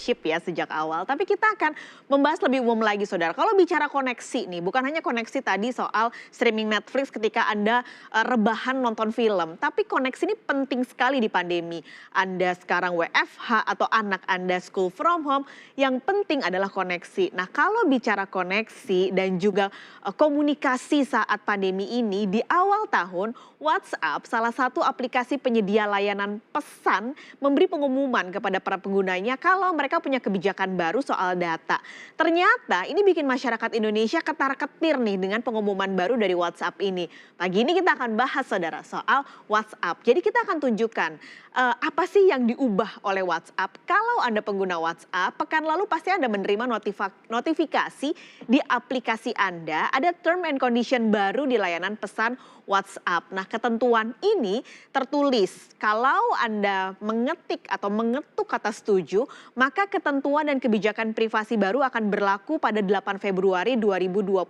chip ya sejak awal. Tapi kita akan membahas lebih umum lagi saudara. Kalau bicara koneksi nih, bukan hanya koneksi tadi soal streaming Netflix ketika Anda rebahan nonton film. Tapi koneksi ini penting sekali di pandemi. Anda sekarang WFH atau anak Anda school from home, yang penting adalah koneksi. Nah kalau bicara koneksi dan juga komunikasi saat pandemi ini, di awal tahun WhatsApp salah satu aplikasi penyedia layanan pesan memberi pengumuman kepada para penggunanya kalau mereka punya kebijakan baru soal data. Ternyata ini bikin masyarakat Indonesia ketar-ketir nih dengan pengumuman baru dari WhatsApp ini. Pagi ini kita akan bahas saudara soal WhatsApp. Jadi kita akan tunjukkan apa sih yang diubah oleh WhatsApp. Kalau Anda pengguna WhatsApp, pekan lalu pasti Anda menerima notifikasi di aplikasi Anda ada term and condition baru di layanan pesan WhatsApp. Nah, ketentuan ini tertulis kalau Anda mengetik atau mengetuk kata setuju, maka ketentuan dan kebijakan privasi baru akan berlaku pada 8 Februari 2021.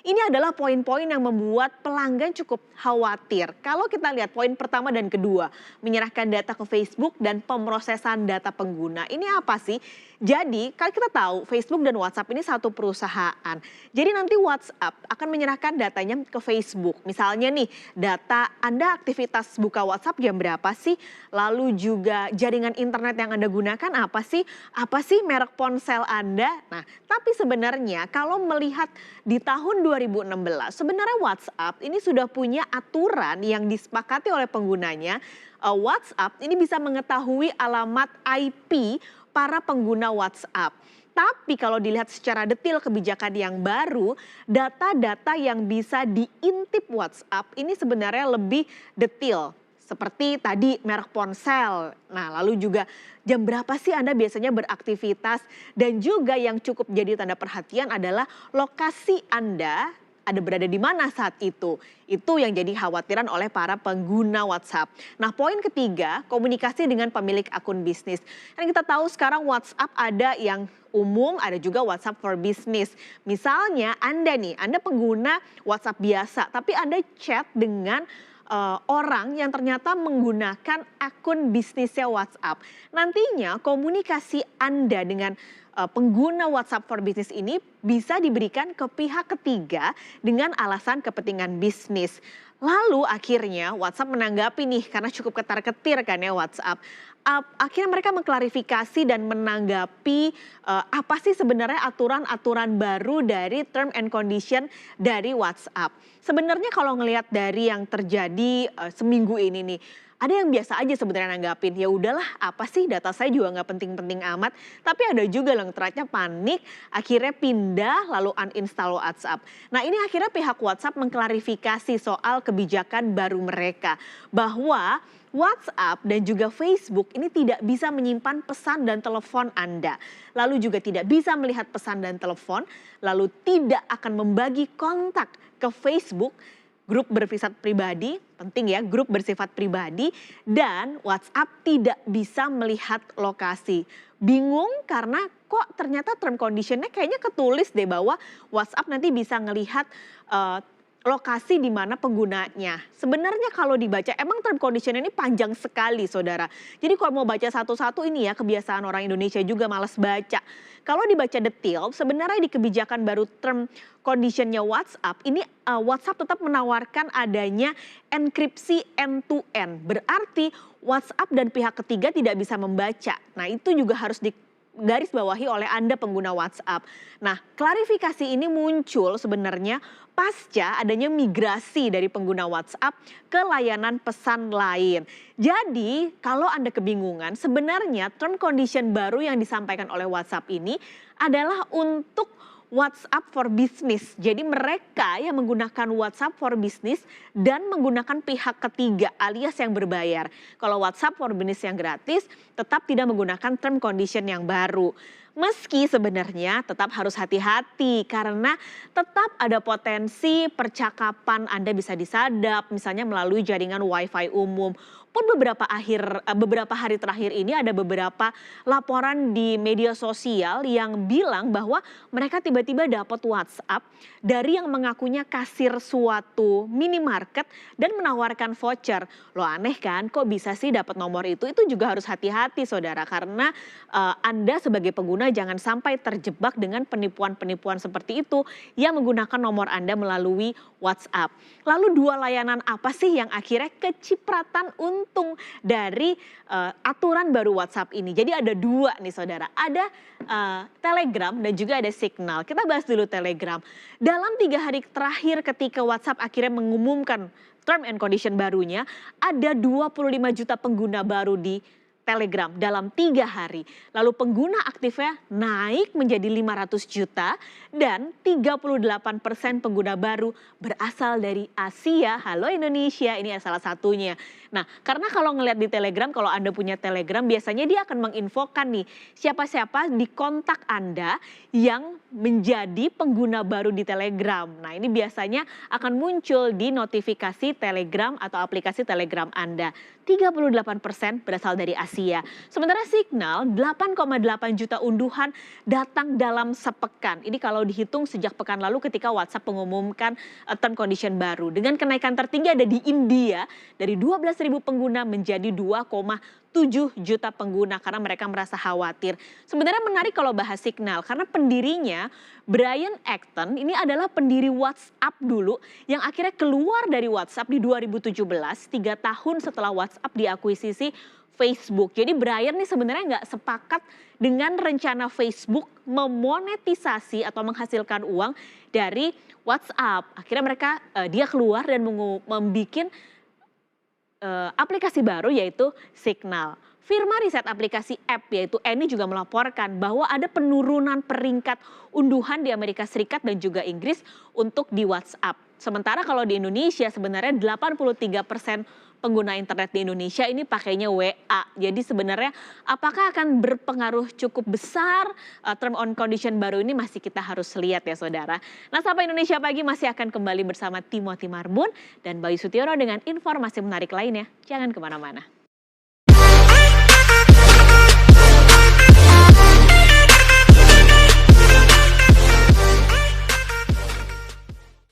Ini adalah poin-poin yang membuat pelanggan cukup khawatir. Kalau kita lihat poin pertama dan kedua, menyerahkan data ke Facebook dan pemrosesan data pengguna. Ini apa sih? Jadi, kalau kita tahu Facebook dan WhatsApp ini satu perusahaan. Jadi nanti WhatsApp akan menyerahkan datanya ke Facebook. Misalnya nih, data Anda aktivitas buka WhatsApp jam berapa sih? Lalu juga jaringan internet yang Anda gunakan apa sih? Apa sih merek ponsel Anda? Nah, tapi sebenarnya kalau melihat di tahun 2016, sebenarnya WhatsApp ini sudah punya aturan yang disepakati oleh penggunanya. WhatsApp ini bisa mengetahui alamat IP para pengguna WhatsApp. Tapi kalau dilihat secara detail kebijakan yang baru, data-data yang bisa diintip WhatsApp ini sebenarnya lebih detail. Seperti tadi merek ponsel, nah lalu juga jam berapa sih Anda biasanya beraktivitas. Dan juga yang cukup jadi tanda perhatian adalah lokasi Anda ada berada di mana saat itu. Itu yang jadi khawatiran oleh para pengguna WhatsApp. Nah poin ketiga, komunikasi dengan pemilik akun bisnis. Kan kita tahu sekarang WhatsApp ada yang umum, ada juga WhatsApp for Business. Misalnya Anda pengguna WhatsApp biasa, tapi Anda chat dengan orang yang ternyata menggunakan akun bisnisnya WhatsApp. Nantinya komunikasi Anda dengan pengguna WhatsApp for Business ini bisa diberikan ke pihak ketiga dengan alasan kepentingan bisnis. Lalu akhirnya WhatsApp menanggapi nih karena cukup ketar-ketir kan ya WhatsApp. Akhirnya mereka mengklarifikasi dan menanggapi apa sih sebenarnya aturan-aturan baru dari term and condition dari WhatsApp. Sebenarnya kalau ngelihat dari yang terjadi seminggu ini nih, ada yang biasa aja sebenarnya nanggapin, ya udahlah apa sih data saya juga nggak penting-penting amat. Tapi ada juga yang ternyata panik, akhirnya pindah lalu uninstall WhatsApp. Nah ini akhirnya pihak WhatsApp mengklarifikasi soal kebijakan baru mereka. Bahwa WhatsApp dan juga Facebook ini tidak bisa menyimpan pesan dan telepon Anda. Lalu juga tidak bisa melihat pesan dan telepon, lalu tidak akan membagi kontak ke Facebook. Grup bersifat pribadi, penting ya, grup bersifat pribadi, dan WhatsApp tidak bisa melihat lokasi. Bingung karena kok ternyata term conditionnya kayaknya ketulis deh bahwa WhatsApp nanti bisa ngelihat lokasi di mana penggunanya. Sebenarnya kalau dibaca emang term condition ini panjang sekali saudara. Jadi kalau mau baca satu-satu ini ya kebiasaan orang Indonesia juga malas baca. Kalau dibaca detail sebenarnya di kebijakan baru term conditionnya WhatsApp ini WhatsApp tetap menawarkan adanya enkripsi end to end. Berarti WhatsApp dan pihak ketiga tidak bisa membaca. Nah itu juga harus garis bawahi oleh Anda pengguna WhatsApp. Nah, klarifikasi ini muncul sebenarnya pasca adanya migrasi dari pengguna WhatsApp ke layanan pesan lain. Jadi, kalau Anda kebingungan, sebenarnya term condition baru yang disampaikan oleh WhatsApp ini adalah untuk WhatsApp for Business. Jadi mereka yang menggunakan WhatsApp for Business dan menggunakan pihak ketiga alias yang berbayar. Kalau WhatsApp for Business yang gratis tetap tidak menggunakan term condition yang baru. Meski sebenarnya tetap harus hati-hati karena tetap ada potensi percakapan Anda bisa disadap misalnya melalui jaringan WiFi umum. Pun beberapa hari terakhir ini ada beberapa laporan di media sosial yang bilang bahwa mereka tiba-tiba dapat WhatsApp dari yang mengakunya kasir suatu minimarket dan menawarkan voucher. Loh aneh kan, kok bisa sih dapat nomor itu? Itu juga harus hati-hati saudara karena Anda sebagai pengguna jangan sampai terjebak dengan penipuan-penipuan seperti itu yang menggunakan nomor Anda melalui WhatsApp. Lalu dua layanan apa sih yang akhirnya kecipratan untung dari aturan baru WhatsApp ini? Jadi ada dua nih saudara, ada Telegram dan juga ada Signal. Kita bahas dulu Telegram. Dalam 3 hari terakhir ketika WhatsApp akhirnya mengumumkan term and condition barunya, ada 25 juta pengguna baru di Telegram dalam 3 hari. Lalu pengguna aktifnya naik menjadi 500 juta dan 38% pengguna baru berasal dari Asia. Halo Indonesia, ini salah satunya. Nah, karena kalau ngelihat di Telegram, kalau Anda punya Telegram, biasanya dia akan menginfokan nih siapa-siapa di kontak Anda yang menjadi pengguna baru di Telegram. Nah, ini biasanya akan muncul di notifikasi Telegram atau aplikasi Telegram Anda. 38% berasal dari Asia. Sementara Signal 8,8 juta unduhan datang dalam sepekan. Ini kalau dihitung sejak pekan lalu ketika WhatsApp mengumumkan term condition baru. Dengan kenaikan tertinggi ada di India dari 12.000 pengguna menjadi 2,7 juta pengguna karena mereka merasa khawatir. Sebenarnya menarik kalau bahas Signal karena pendirinya Brian Acton ini adalah pendiri WhatsApp dulu yang akhirnya keluar dari WhatsApp di 2017, 3 tahun setelah WhatsApp diakuisisi Facebook. Jadi Brian nih sebenarnya nggak sepakat dengan rencana Facebook memonetisasi atau menghasilkan uang dari WhatsApp. Akhirnya dia keluar dan membuat aplikasi baru yaitu Signal. Firma riset aplikasi app yaitu Any juga melaporkan bahwa ada penurunan peringkat unduhan di Amerika Serikat dan juga Inggris untuk di WhatsApp. Sementara kalau di Indonesia sebenarnya 83% pengguna internet di Indonesia ini pakainya WA. Jadi sebenarnya apakah akan berpengaruh cukup besar term on condition baru ini masih kita harus lihat ya saudara. Nah, Sapa Indonesia Pagi masih akan kembali bersama Timothy Marbun dan Bayu Sutiono dengan informasi menarik lainnya. Jangan kemana-mana.